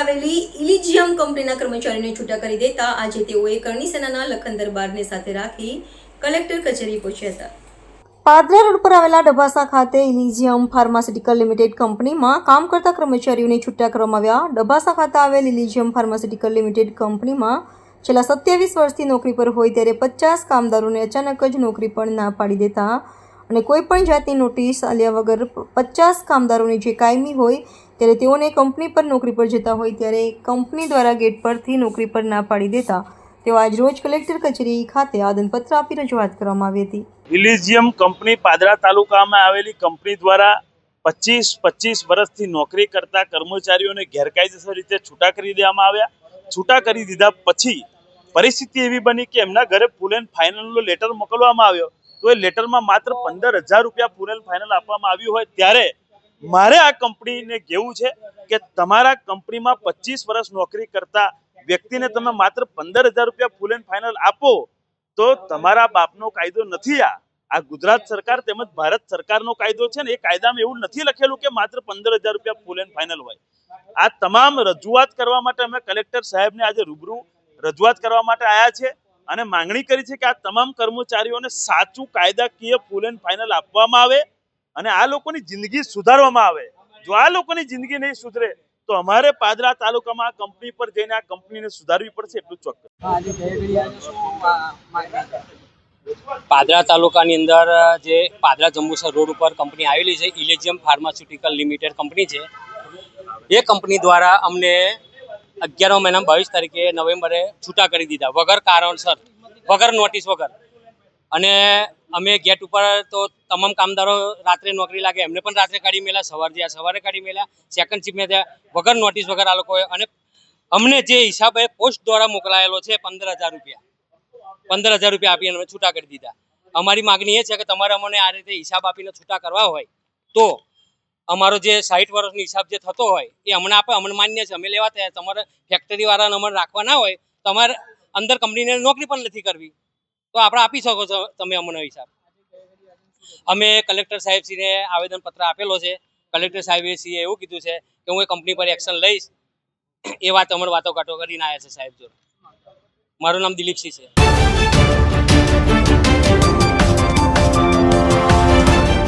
આવેલી ઇલિજિયમ કંપનીના કર્મચારીઓને છૂટા કરી દેતા આજે તેઓએ કરણી સેનાના લખન દરબારને સાથે રાખી કલેક્ટર કચેરી પહોંચ્યા હતા। પાદરા રોડ પર આવેલા ડભાસા ખાતે ઇલિજિયમ ફાર્માસ્યુટિકલ લિમિટેડ કંપનીમાં કામ કરતા કર્મચારીઓને છૂટા કરવામાં આવ્યા। ડભાસા ખાતે આવેલ ઇલિજિયમ ફાર્માસ્યુટિકલ લિમિટેડ કંપનીમાં છેલ્લા 27 વર્ષથી નોકરી પર હોય ત્યારે 50 કામદારોને અચાનક જ નોકરી પર ના પાડી દેતા અને કોઈપણ જાતની નોટિસ આલ્યા વગર 50 કામદારોને જે કાયમી હોય ત્યારે તેઓને કંપની પર નોકરી પર જતા હોય ત્યારે કંપની દ્વારા ગેટ પરથી નોકરી પર ના પાડી દેતા તેઓ આજ રોજ કલેક્ટર કચેરી ખાતે આવેદનપત્ર આપી રજૂઆત કરવામાં આવી હતી। ઇલિજિયમ કંપની પાદરા તાલુકામાં આવેલી કંપની દ્વારા 25 વર્ષથી નોકરી કરતા કર્મચારીઓને ગેરકાયદેસર રીતે છૂટા કરી દેવામાં આવ્યા। છૂટા કરી દીધા પછી પરિસ્થિતિ એવી બની કે એમના ઘરે ફૂલ એન્ડ ફાઇનલનો લેટર મોકલવામાં આવ્યો તો એ લેટરમાં માત્ર 15,000 રૂપિયા ફૂલ એન્ડ ફાઇનલ આપવામાં આવ્યું હોય ત્યારે મારે આ કંપનીને કહેવું છે કે તમારા કંપનીમાં 25 વર્ષ નોકરી કરતા વ્યક્તિને તમે માત્ર 15,000 રૂપિયા ફૂલ એન્ડ ફાઇનલ આપો તો તમારા બાપનો કાયદો નથી। આ ગુજરાત સરકાર તેમજ ભારત સરકારનો કાયદો છે ને એ કાયદામાં એવું નથી લખેલું કે માત્ર 15,000 રૂપિયા ફૂલ એન્ડ ફાઇનલ હોય। આ તમામ રજૂઆત કરવા માટે અમે કલેક્ટર સાહેબને આજે રૂબરૂ રજૂઆત કરવા માટે આવ્યા છે અને માંગણી કરી છે કે આ તમામ કર્મચારીઓને સાચું કાયદાકીય ફૂલ એન્ડ ફાઇનલ આપવામાં આવે અને આ લોકોની જિંદગી સુધારવામાં આવે। જો આ લોકોની જિંદગી નહીં સુધરે તો અમારે પાદરા તાલુકામાં આ કંપની પર જઈને આ કંપનીને સુધારવી પડશે એટલું ચોક્કસ। પાદરા તાલુકાની અંદર જે પાદરા જંબુસર રોડ ઉપર કંપની આવેલી છે ઇલિજિયમ ફાર્માસ્યુટિકલ લિમિટેડ કંપની છે। એ કંપની દ્વારા અમને 11મા મહિના 22 તારીખે નવેમ્બરે છૂટા કરી દીધા વગર કારણસર, વગર નોટિસ વગર। અને અમે ગેટ ઉપર તો તમામ કામદારો રાત્રે નોકરી લાગે એમને પણ રાત્રે કાઢી મેલ્યા, સવારે કાઢી મેલ્યા, સેકન્ડ શિફ્ટમાં થયા વગર નોટિસ વગર આ લોકોએ। અને અમને જે હિસાબે પોસ્ટ દ્વારા મોકલાયેલો છે 15,000 રૂપિયા આપીને અમે છૂટા કરી દીધા। અમારી માગણી એ છે કે તમારે અમને આ રીતે હિસાબ આપીને છૂટા કરવા હોય તો અમારો જે 60 વર્ષનો હિસાબ જે થતો હોય એ અમને આપે, અમને માન્ય છે, અમે લેવા તૈયાર। તમારે ફેક્ટરી વાળાને અમને રાખવા ના હોય તો અમારે અંદર કંપનીને નોકરી પણ નથી કરવી તો આપણે આપી શકો છો તમે અમને હિસાબ। અમે કલેક્ટર સાહેબશ્રીને આવેદનપત્ર આપેલો છે। કલેક્ટર સાહેબશ્રીએ એવું કીધું છે કે હું એ કંપની પર એક્શન લઈશ। એ વાત અમારે વાતો કરીને આવ્યા છે સાહેબ જોડે। મારું નામ દિલીપસિંહ છે।